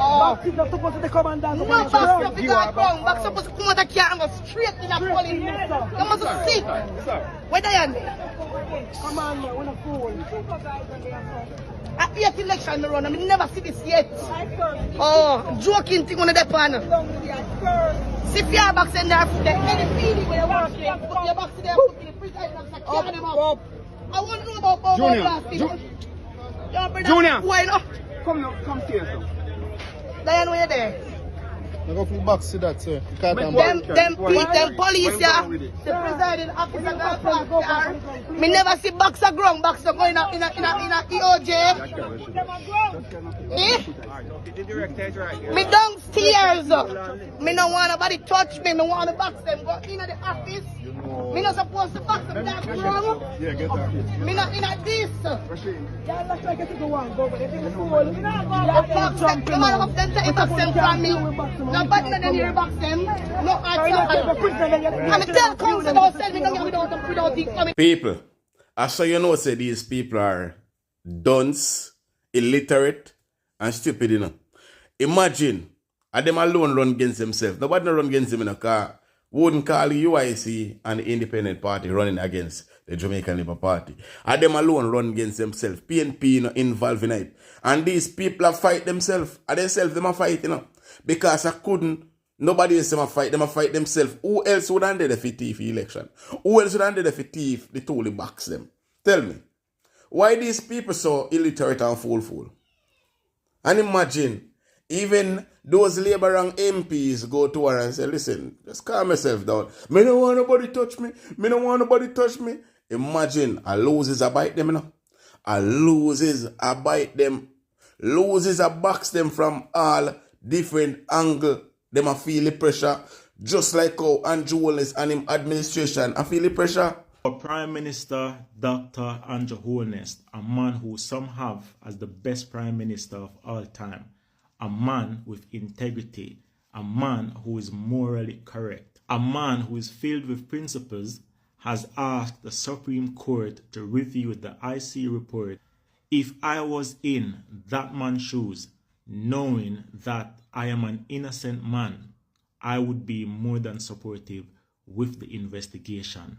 Box is not supposed to come and down. No, box stuff is not wrong. Box supposed to come out of the car and go straight in the police. You must see. Where they are? Come on, man, we're not fools. At the 8th election I run, I never see this yet. Oh, joking thing on the pan. See if you have box in there, any feeling where you work, put your box in there, put in the fridge, I want to know about blasting. Junior, why not? come here, sir. Diane, where you there? I go from back to that, sir. Them police, yeah, the presiding officer got parked. Me never see boxer ground, boxer going in a EOJ. Me downstairs. Me no want nobody touch me. Me want to box them. Go in the office. Me not supposed to box them that wrong. Yeah, get that. Me not in a this. Yeah, let's try to get to the one. Go, but if you're fool, The man of them take box them from me. Nobody not here box them. No answer. I'm tell council about send me no without the People, I saw you know say these people are dunce, illiterate, and stupid, you know. Imagine, them alone run against themselves. Nobody not run against them in a car. Wouldn't call the UIC and the Independent Party running against the Jamaican Labour Party. Them alone run against themselves. PNP, you know, involved in it. And these people are fight themselves. And themselves, them are fight, you know. Because I couldn't, nobody else them a fight themselves. Who else would have done the thief election? Who else would have done the thief the totally box them? Tell me. Why these people so illiterate and fool? And imagine, even those Labour and MPs go to her and say, listen, just calm myself down. Me don't want nobody touch me. Me don't want nobody touch me. Imagine, a loses a bite them, you know. A loses a bite them. Loses a box them from all different angle. Them a feel the pressure. Just like how Andrew Holiness and him administration a feel the pressure. Our Prime Minister, Dr. Andrew Holiness, a man who some have as the best Prime Minister of all time, a man with integrity, a man who is morally correct, a man who is filled with principles, has asked the Supreme Court to review the IC report. If I was in that man's shoes, knowing that I am an innocent man, I would be more than supportive with the investigation.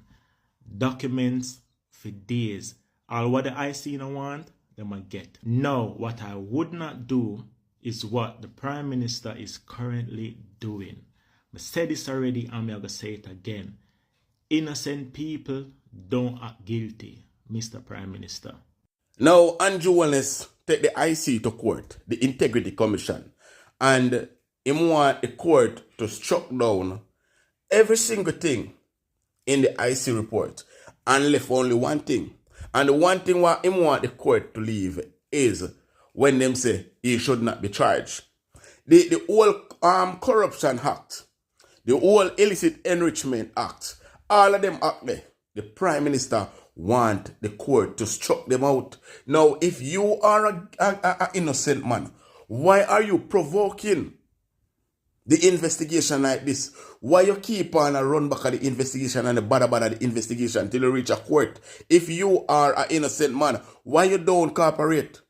Documents for days. All what the IC no want, they might get. No, what I would not do is what the Prime Minister is currently doing. I said this already and I'm going to say it again. Innocent people don't act guilty, Mr. Prime Minister. Now, Andrew Wallace take the IC to court, the Integrity Commission, and him want the court to struck down every single thing in the IC report and left only one thing. And the one thing what him want the court to leave is when them say he should not be charged. The whole Corruption Act, the whole Illicit Enrichment Act, all of them act there. The Prime Minister want the court to struck them out. Now, if you are a innocent man, why are you provoking the investigation like this? Why you keep on a run back at the investigation and the bada the investigation till you reach a court? If you are an innocent man, why you don't cooperate?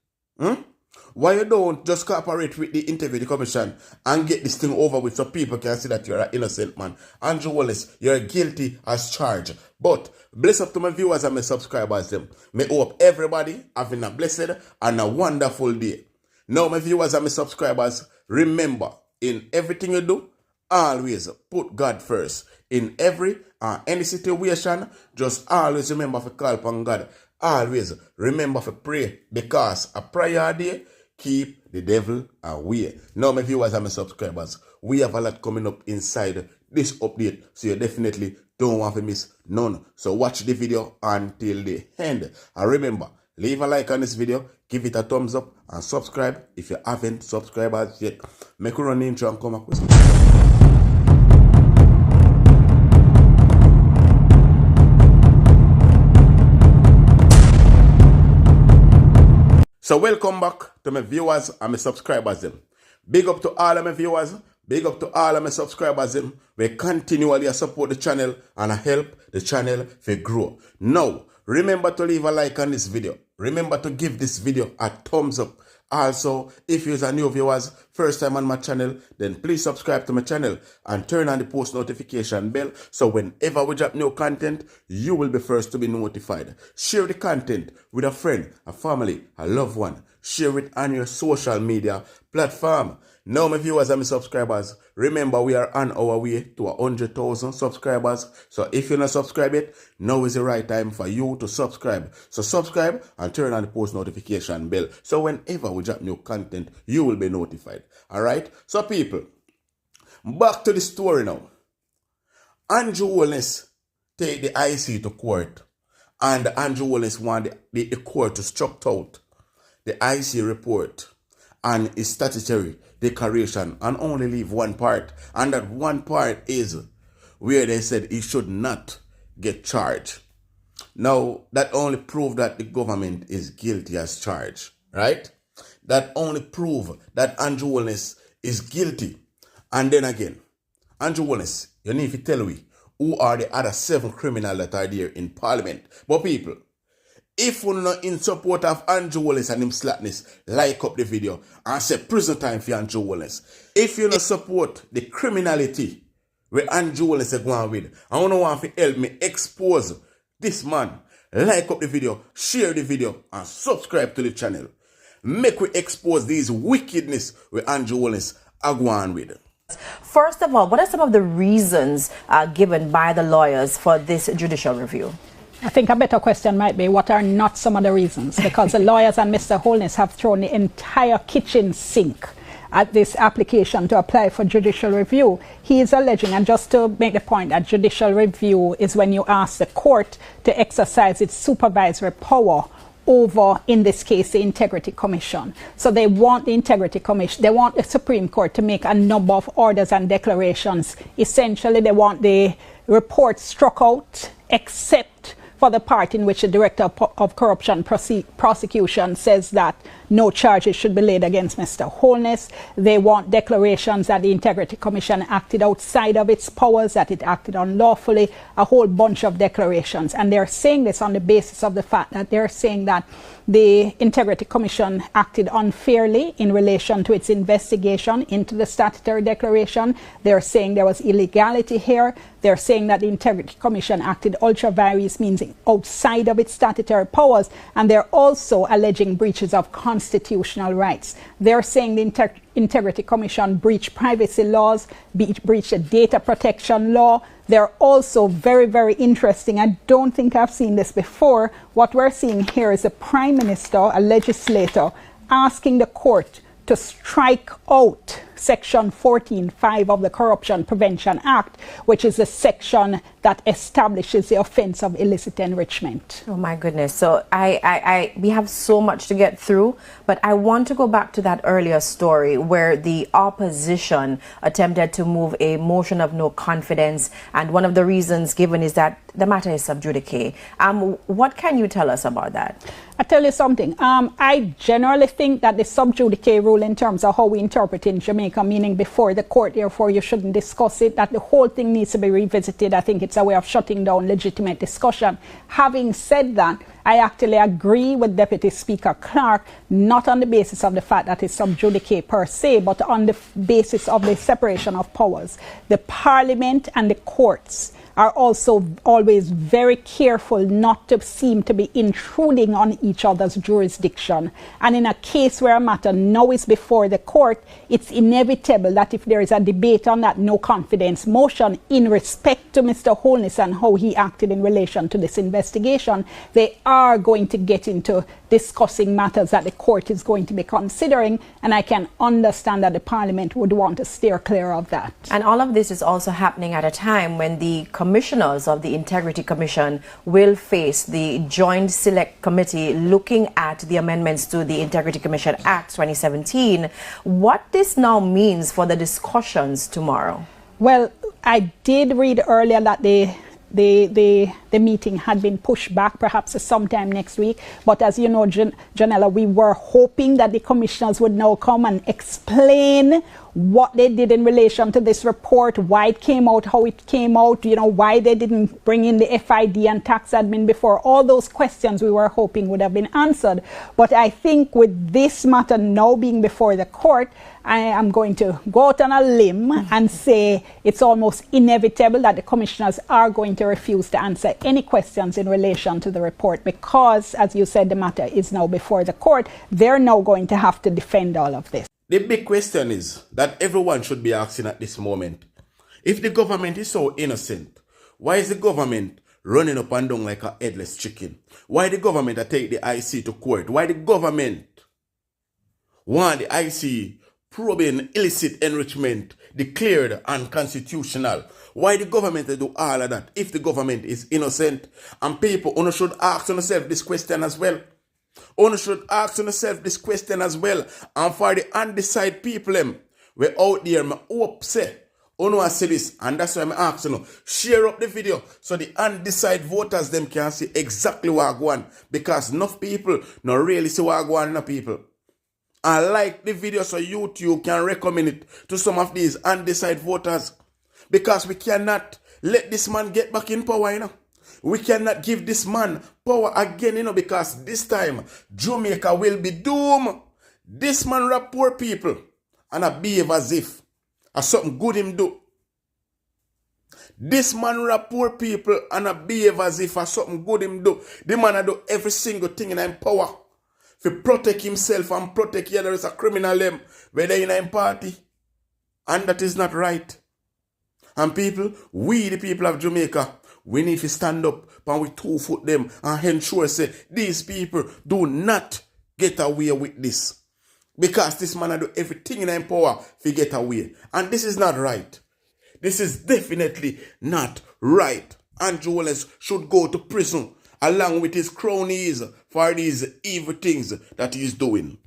Why you don't just cooperate with the Integrity Commission and get this thing over with so people can see that you're an innocent man? Andrew Wallace, you're guilty as charged. But bless up to my viewers and my subscribers them. May hope everybody having a blessed and a wonderful day. Now my viewers and my subscribers, remember, in everything you do, always put God first. In every any situation, just always remember to call upon God. Always remember to pray, because a prayer day keep the devil away. Now my viewers and my subscribers, we have a lot coming up inside this update, so you definitely don't want to miss none. So watch the video until the end. And remember, leave a like on this video, give it a thumbs up, and subscribe if you haven't subscribed yet. Make a run intro and come up with So welcome back to my viewers and my subscribers them. Big up to all of my viewers, big up to all of my subscribers them. We continually support the channel and help the channel to grow. Now, remember to leave a like on this video. Remember to give this video a thumbs up. Also, if you're a new viewers, first time on my channel, then please subscribe to my channel and turn on the post notification bell so whenever we drop new content, you will be first to be notified. Share the content with a friend, a family, a loved one. Share it on your social media platform. Now, my viewers and my subscribers, remember we are on our way to 100,000 subscribers. So if you're not subscribed yet, now is the right time for you to subscribe. So subscribe and turn on the post notification bell. So whenever we drop new content, you will be notified. Alright? So people, back to the story now. Andrew Holiness take the IC to court. And Andrew Holiness want the court to struck out the IC report and its statutory declaration and only leave one part, and that one part is where they said he should not get charged. Now that only proved that the government is guilty as charged, right? That only prove that Andrew Holiness is guilty. And then again, Andrew Holiness, you need to tell me who are the other 7 criminals that are there in Parliament. But people, if you're not in support of Andrew Holiness and him slackness, like up the video and say prison time for Andrew Holiness. If you not support the criminality where Andrew Holiness is going with, I want to help me expose this man. Like up the video, share the video, and subscribe to the channel. Make we expose these wickedness where Andrew Holiness are going with. First of all, what are some of the reasons given by the lawyers for this judicial review? I think a better question might be, what are not some of the reasons? Because the lawyers and Mr. Holiness have thrown the entire kitchen sink at this application to apply for judicial review. He is alleging, and just to make the point, that judicial review is when you ask the court to exercise its supervisory power over, in this case, the Integrity Commission. So they want the Integrity Commission, they want the Supreme Court to make a number of orders and declarations. Essentially, they want the report struck out, except for the part in which the Director of Corruption Prosecution says that no charges should be laid against Mr. Holiness. They want declarations that the Integrity Commission acted outside of its powers, that it acted unlawfully, a whole bunch of declarations. And they're saying this on the basis of the fact that they're saying that the Integrity Commission acted unfairly in relation to its investigation into the statutory declaration. They're saying there was illegality here. They're saying that the Integrity Commission acted ultra vires, means outside of its statutory powers. And they're also alleging breaches of constitutional rights. They're saying the Integrity Commission breached privacy laws, breached the data protection law. They're also very, very interesting. I don't think I've seen this before. What we're seeing here is a Prime Minister, a legislator, asking the court to strike out Section 14(5) of the Corruption Prevention Act, which is a section that establishes the offense of illicit enrichment. Oh my goodness. So we have so much to get through, but I want to go back to that earlier story where the opposition attempted to move a motion of no confidence, and one of the reasons given is that the matter is sub judice. What can you tell us about that? I tell you something. I generally think that the sub judice rule, in terms of how we interpret in Jamaica, meaning before the court, therefore you shouldn't discuss it, that the whole thing needs to be revisited. I think it's a way of shutting down legitimate discussion. Having said that, I actually agree with Deputy Speaker Clark, not on the basis of the fact that it's sub judice per se, but on the basis of the separation of powers. The Parliament and the courts are also always very careful not to seem to be intruding on each other's jurisdiction. And in a case where a matter now is before the court, it's inevitable that if there is a debate on that no confidence motion in respect to Mr. Holiness and how he acted in relation to this investigation, they are going to get into discussing matters that the court is going to be considering, and I can understand that the Parliament would want to steer clear of that. And all of this is also happening at a time when the commissioners of the Integrity Commission will face the Joint Select Committee looking at the amendments to the Integrity Commission Act 2017. What this now means for the discussions tomorrow? Well, I did read earlier that the the meeting had been pushed back perhaps to sometime next week. But as you know, Janella, we were hoping that the commissioners would now come and explain what they did in relation to this report, why it came out, how it came out, why they didn't bring in the FID and tax admin before. All those questions we were hoping would have been answered. But I think with this matter now being before the court, I am going to go out on a limb and say it's almost inevitable that the commissioners are going to refuse to answer any questions in relation to the report because, as you said, the matter is now before the court. They're now going to have to defend all of this. The big question is that everyone should be asking at this moment. If the government is so innocent, why is the government running up and down like a headless chicken? Why the government take the IC to court? Why the government want the IC probing illicit enrichment declared unconstitutional? Why the government do all of that if the government is innocent? And people should ask themselves this question as well. Should ask yourself this question as well. And for the undecided people we out there, I hope say, I say this, and that's why I'm asking share up the video so the undecided voters them can see exactly what I want. Because enough people not really see what I want in people. I like the video so YouTube can recommend it to some of these undecided voters. Because we cannot let this man get back in power, We cannot give this man power again, because this time Jamaica will be doomed. This man rap poor people and I behave as if something good him do. This man rap poor people and I behave as if something good him do. The man do every single thing in him power to protect himself and protect the others, a criminal them whether in him party. And that is not right. And people, we the people of Jamaica, we need to stand up and we 2 foot them and ensure say these people do not get away with this. Because this man do everything in his power to get away. And this is not right. This is definitely not right. Andrew Wallace should go to prison along with his cronies for these evil things that he is doing.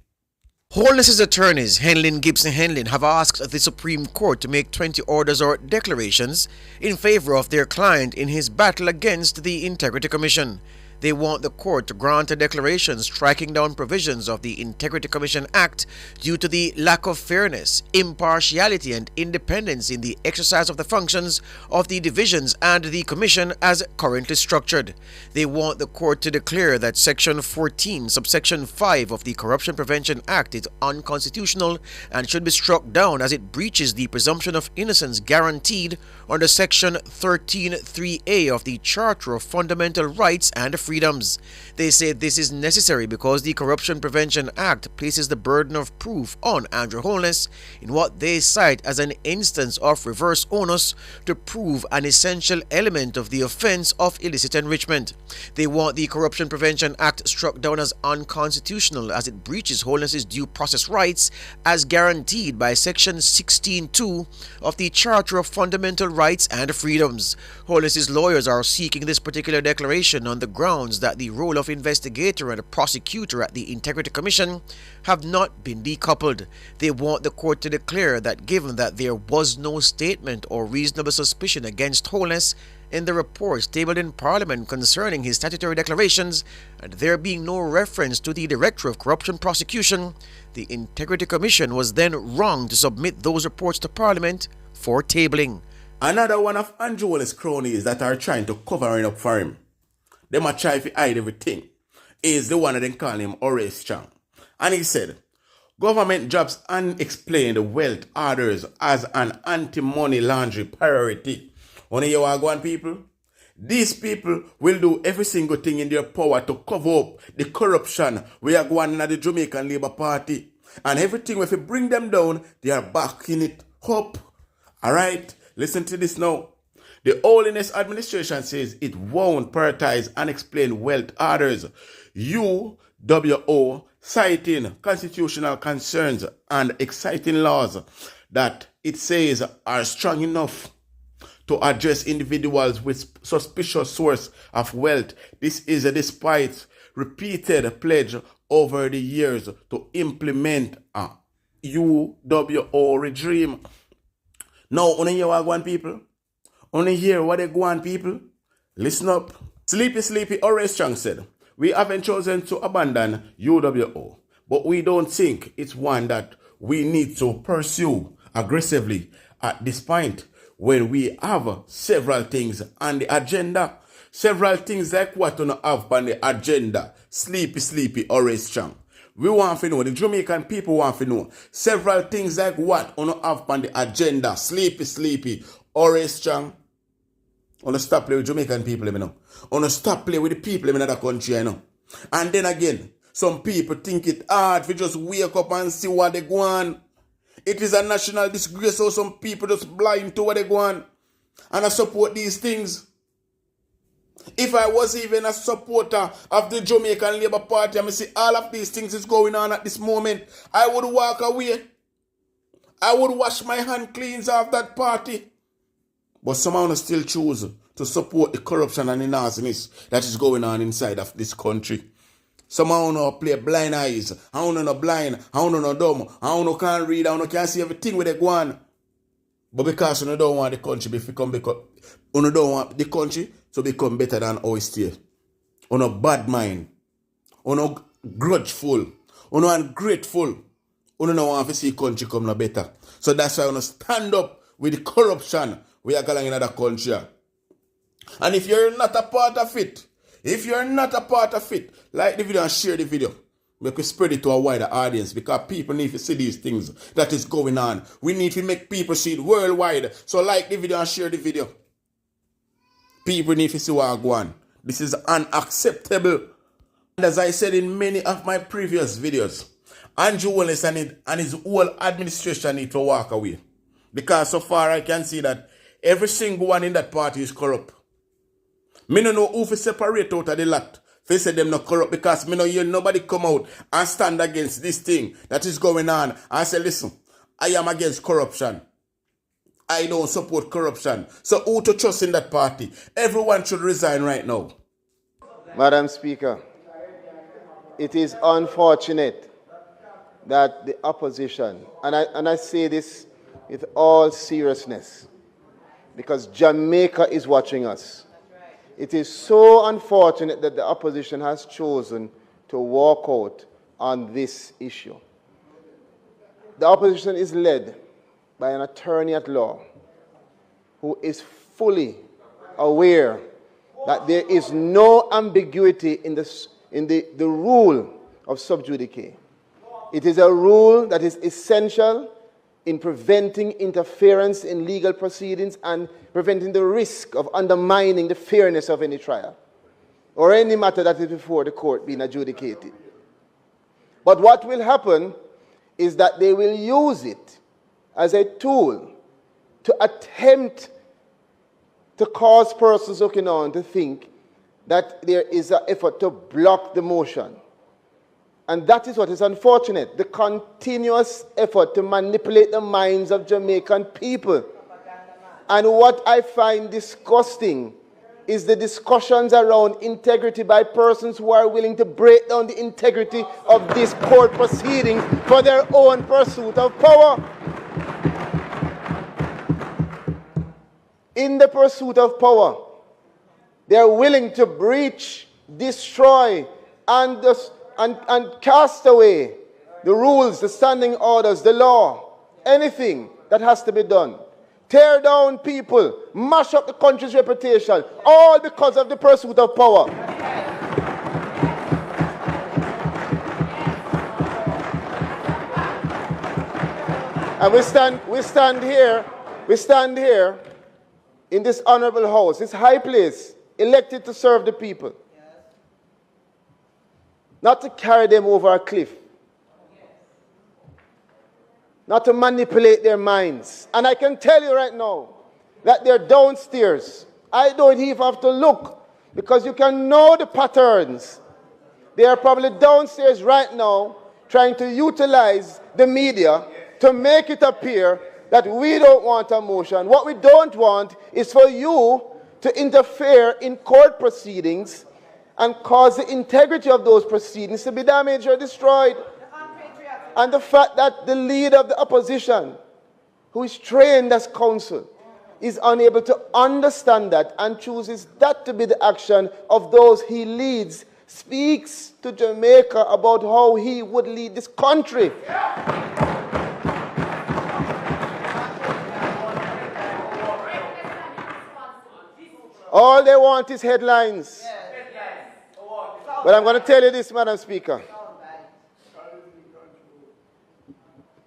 Holiness's attorneys, Henlin Gibson Henlin, have asked the Supreme Court to make 20 orders or declarations in favor of their client in his battle against the Integrity Commission. They want the court to grant a declaration striking down provisions of the Integrity Commission Act due to the lack of fairness, impartiality, and independence in the exercise of the functions of the divisions and the commission as currently structured. They want the court to declare that Section 14, subsection 5 of the Corruption Prevention Act is unconstitutional and should be struck down as it breaches the presumption of innocence guaranteed under Section 13(3)(a) of the Charter of Fundamental Rights and Freedoms. They say this is necessary because the Corruption Prevention Act places the burden of proof on Andrew Holiness in what they cite as an instance of reverse onus to prove an essential element of the offense of illicit enrichment. They want the Corruption Prevention Act struck down as unconstitutional as it breaches Holiness's due process rights as guaranteed by Section 16(2) of the Charter of Fundamental Rights and Freedoms. Holiness's lawyers are seeking this particular declaration on the grounds that the role of investigator and prosecutor at the Integrity Commission have not been decoupled. They want the court to declare that given that there was no statement or reasonable suspicion against Holiness in the reports tabled in Parliament concerning his statutory declarations, and there being no reference to the Director of Corruption Prosecution, the Integrity Commission was then wrong to submit those reports to Parliament for tabling. Another one of Andrew Wallace's cronies that are trying to cover it up for him, them are trying to hide everything, is the one that they call him Horace Chang. And he said, government drops unexplained wealth orders as an anti-money laundering priority. On you are going, people? These people will do every single thing in their power to cover up the corruption we are going in at the Jamaican Labour Party. And everything, if you bring them down, they are backing it up. Alright? Listen to this now. The Holiness administration says it won't prioritize unexplained wealth orders. UWO citing constitutional concerns and exciting laws that it says are strong enough to address individuals with suspicious source of wealth. This is despite repeated pledge over the years to implement a UWO regime. Now, only you are going, people. Only hear what they go on, people. Listen up. Sleepy Sleepy Horace Chang said, we haven't chosen to abandon UWO, but we don't think it's one that we need to pursue aggressively at this point when we have several things on the agenda. Several things like what we have on the agenda. Sleepy Sleepy Horace Chang. We want to know, the Jamaican people want to know several things like what we have on the agenda. Sleepy Sleepy Horace Chang. I want to stop playing with Jamaican people, you know. I want to stop playing with the people in another country, you know. And then again, some people think it hard to just wake up and see what they go on. It is a national disgrace how some people just blind to what they go on. And I support these things. If I was even a supporter of the Jamaican Labour Party and I see all of these things is going on at this moment, I would walk away. I would wash my hand clean off that party. But somehow I still choose to support the corruption and the nastiness that is going on inside of this country. Somehow I play blind eyes. I don't know blind. I don't know dumb. I don't know can't read. I don't know can't see everything where they go on. But because you don't want the country to become you don't want the country to become better than how it is. You no bad mind. You no grudgeful. You no ungrateful. You don't want to see the country come no better. So that's why you stand up with the corruption we are going in another country. And if you're not a part of it, like the video and share the video. We can spread it to a wider audience because people need to see these things that is going on. We need to make people see it worldwide. So like the video and share the video. People need to see what I go on. This is unacceptable. And as I said in many of my previous videos, Andrew Holiness and his whole administration need to walk away. Because so far I can see that every single one in that party is corrupt. Me no know who to separate out of the lot. They say them not corrupt because me no hear nobody come out and stand against this thing that is going on. I say, listen, I am against corruption. I don't support corruption. So who to trust in that party? Everyone should resign right now. Madam Speaker, it is unfortunate that the opposition, and I say this with all seriousness, because Jamaica is watching us. It is so unfortunate that the opposition has chosen to walk out on this issue. The opposition is led by an attorney at law who is fully aware that there is no ambiguity in the rule of sub judice. It is a rule that is essential in preventing interference in legal proceedings and preventing the risk of undermining the fairness of any trial or any matter that is before the court being adjudicated. But what will happen is that they will use it as a tool to attempt to cause persons looking on to think that there is an effort to block the motion. And that is what is unfortunate, the continuous effort to manipulate the minds of Jamaican people. And what I find disgusting is the discussions around integrity by persons who are willing to break down the integrity of this court proceeding for their own pursuit of power. In the pursuit of power, they are willing to breach, destroy, and cast away the rules, the standing orders, the law, anything that has to be done. Tear down people, mash up the country's reputation, all because of the pursuit of power. And we stand here in this honorable house, this high place, elected to serve the people. Not to carry them over a cliff. Not to manipulate their minds. And I can tell you right now that they're downstairs. I don't even have to look because you can know the patterns. They are probably downstairs right now trying to utilize the media to make it appear that we don't want a motion. What we don't want is for you to interfere in court proceedings and cause the integrity of those proceedings to be damaged or destroyed. And the fact that the leader of the opposition, who is trained as counsel, is unable to understand that and chooses that to be the action of those he leads, speaks to Jamaica about how he would lead this country. All they want is headlines. But I'm going to tell you this, Madam Speaker.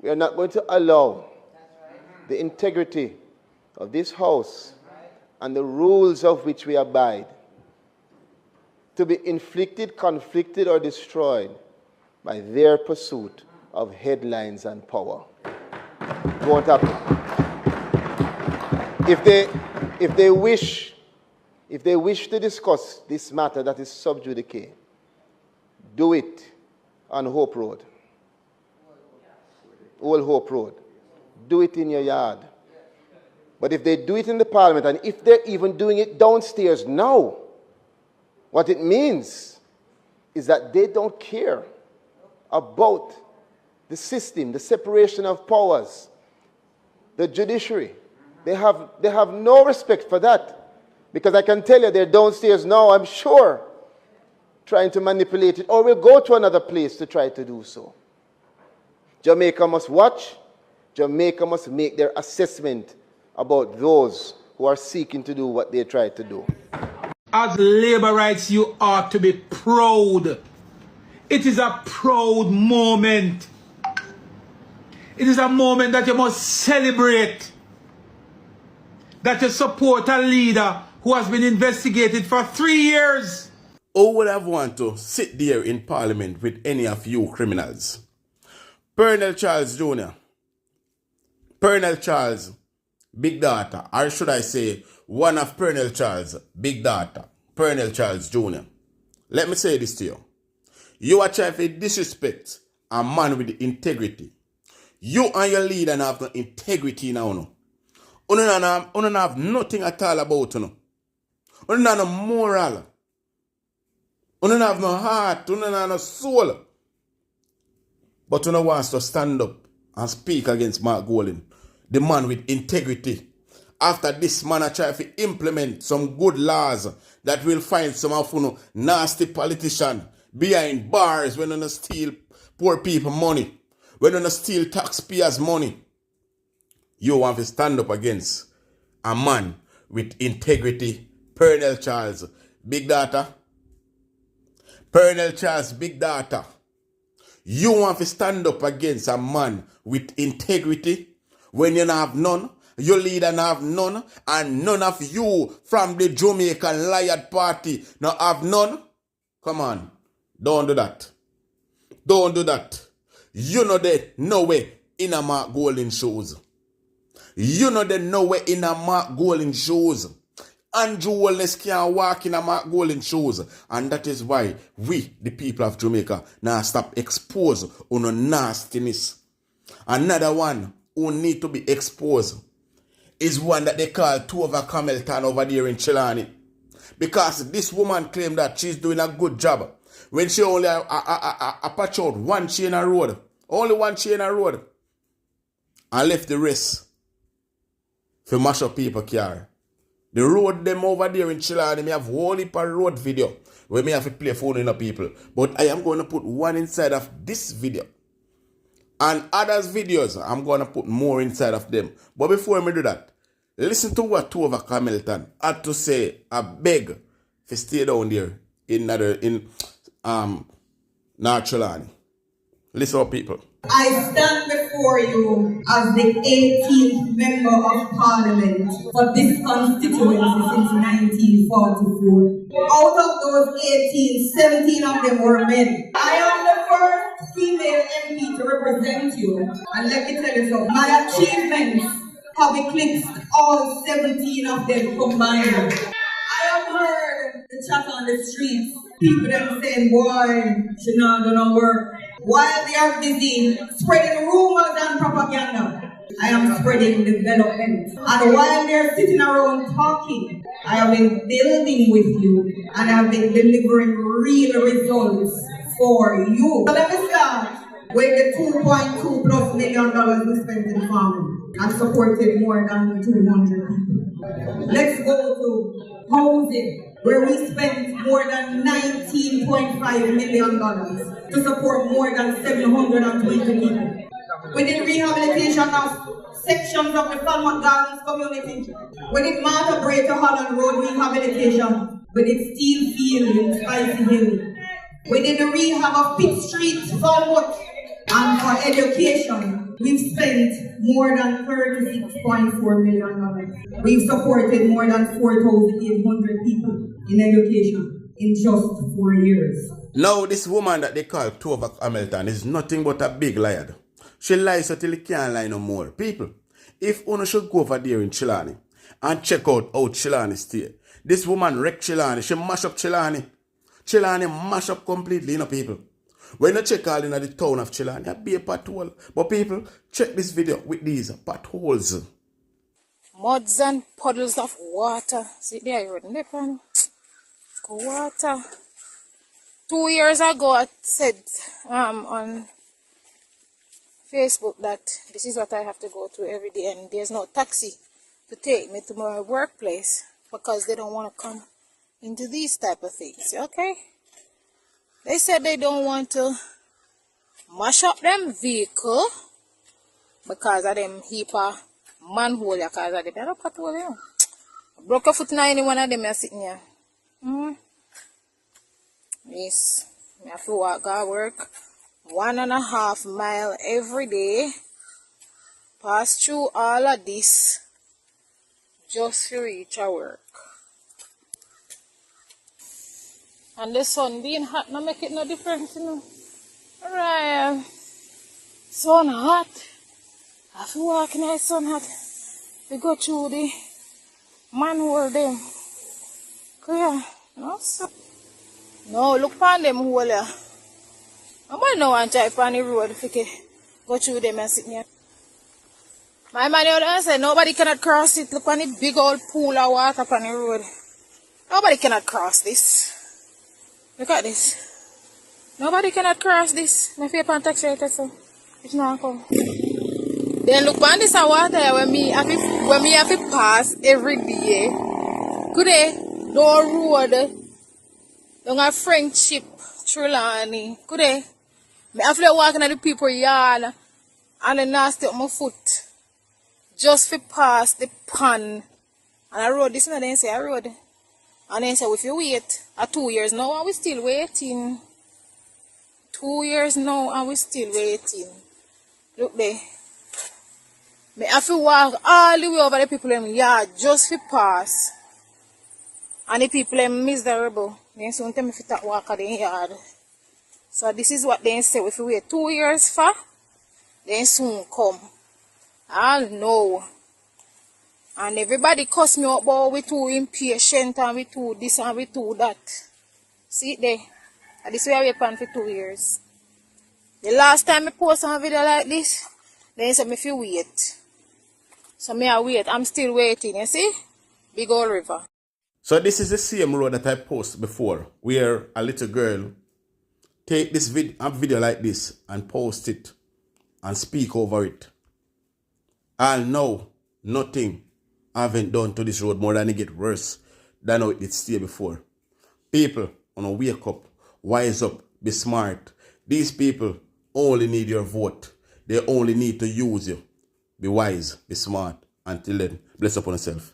We are not going to allow the integrity of this House and the rules of which we abide to be inflicted, conflicted, or destroyed by their pursuit of headlines and power. It won't happen. If they wish to discuss this matter that is sub judice, do it on Hope Road. Old Hope Road. Do it in your yard. But if they do it in the Parliament, and if they're even doing it downstairs now, what it means is that they don't care about the system, the separation of powers, the judiciary. They have no respect for that. Because I can tell you they're downstairs now, I'm sure, trying to manipulate it, or will go to another place to try to do so. Jamaica must watch. Jamaica must make their assessment about those who are seeking to do what they try to do. As labor rights, you ought to be proud. It is a proud moment. It is a moment that you must celebrate. That you support a leader who has been investigated for 3 years. Who would have wanted to sit there in Parliament with any of you criminals? Pernell Charles Jr., Pernell Charles' big daughter, or should I say, one of Pernell Charles' big daughter, Pernell Charles Jr. Let me say this to you. You are trying to disrespect a man with integrity. You and your leader have no integrity now. You don't have nothing at all about you. You don't have no moral. You don't have no heart. You don't have no soul. But you don't want to stand up and speak against Mark Golding, the man with integrity. After this man I try to implement some good laws that will find some of you nasty politician behind bars when you steal poor people money, when you steal taxpayers money. You want to stand up against a man with integrity. Pernell Charles, big daughter. Pernell Charles, big daughter. You want to stand up against a man with integrity when you don't have none, your leader don't have none, and none of you from the Jamaican Lion Party not have none? Come on, don't do that. Don't do that. You know that no way in a Mark Golding shoes. You know that no way in a Mark Golding shoes. Andrew Holiness can't walk in a Mark Golding shoes. And that is why we, the people of Jamaica, now stop expose on nastiness. Another one who need to be exposed is one that they call Tova Hamilton over there in Chilani. Because this woman claimed that she's doing a good job when she only patch out one chain a road. Only one chain a road. And left the rest for mash up people car. The road them over there in Chilani, me have whole heap of road video where me have to play phone in the people. But I am going to put one inside of this video. And others videos, I'm going to put more inside of them. But before I do that, listen to what Tova Hamilton had to say. I beg to stay down there in North Chilani. Listen up, people. I stand before you as the 18th member of Parliament for this constituency since 1944. Out of those 18, 17 of them were men. I am the first female MP to represent you. And let me tell you something, my achievements have eclipsed all 17 of them combined. I have heard the chat on the streets. People them saying, boy, she not gonna work. While they are busy spreading rumors and propaganda, I am spreading development. And while they are sitting around talking, I have been building with you and I have been delivering real results for you. So let me start Where the $2.2 plus million we spent in farming and supported more than 200 people. Let's go to housing, where we spent more than $19.5 million to support more than 720 people. We did rehabilitation of sections of the Falmouth Gardens community. We did Martha Bray to Holland Road rehabilitation. We did Steel Field in Spicy Hill. We did the rehab of Pitt Street, Falmouth. And for education, we've spent more than $36.4 million. We've supported more than 4,800 people in education in just 4 years. Now, this woman that they call Tova Hamilton is nothing but a big liar. She lies until he can't lie no more. People, if one should go over there in Chilani and check out how Chilani stay. This woman wrecked Chilani. She mash up Chilani. Chilani mash up completely, you know, people. When you check all in the town of Chilani, it be a pothole. But people, check this video with these potholes. Muds and puddles of water. See there, you're in the water. 2 years ago, I said on Facebook that this is what I have to go through every day, and there's no taxi to take me to my workplace because they don't want to come into these type of things. Okay? They said they don't want to mash up them vehicle because of them heap of manhole, because of them. I don't patrol them. Broke a foot in any one of them are sitting here. Yes. I have to walk to work 1.5 miles every day. Pass through all of this just to reach our work. And the sun being hot now make it no difference, you know. Alright, sun hot. I have to walk in the sun hot. We go through the manhole them. Clear. No, so. No, look upon them hole here. I might not want to drive on the road if you can go through them and sit here. My man the said nobody cannot cross it. Look on the big old pool of water on the road. Nobody cannot cross this. Look at this. Nobody cannot cross this. My fear pan taxi right so it's not come. Then look on this water when me have to pass every day. Good day. No road. Don't have friendship. Trelawney. Good day. Me have to walk in the people yard and then I step my foot. Just to pass the pan. And I rode this and then say I rode. And then say if you wait 2 years now and we still waiting. 2 years now and we still waiting. Look there. Me have to walk all the way over the people in yard just to pass. And the people are miserable. Then soon tell me if you walk at the yard. So this is what they say. If you wait 2 years for, then soon come. I know. And everybody cuss me up about we too impatient and we too this and we too that. See it there. And this way I wait on for 2 years. The last time I post a video like this, they said me if you wait. So me I wait. I'm still waiting, you see? Big old river. So this is the same road that I posted before, where a little girl take this video like this and post it and speak over it. And now, nothing I haven't done to this road more than it get worse than how it did stay before. People, wake up, wise up, be smart. These people only need your vote. They only need to use you. Be wise, be smart. Until then, bless upon yourself.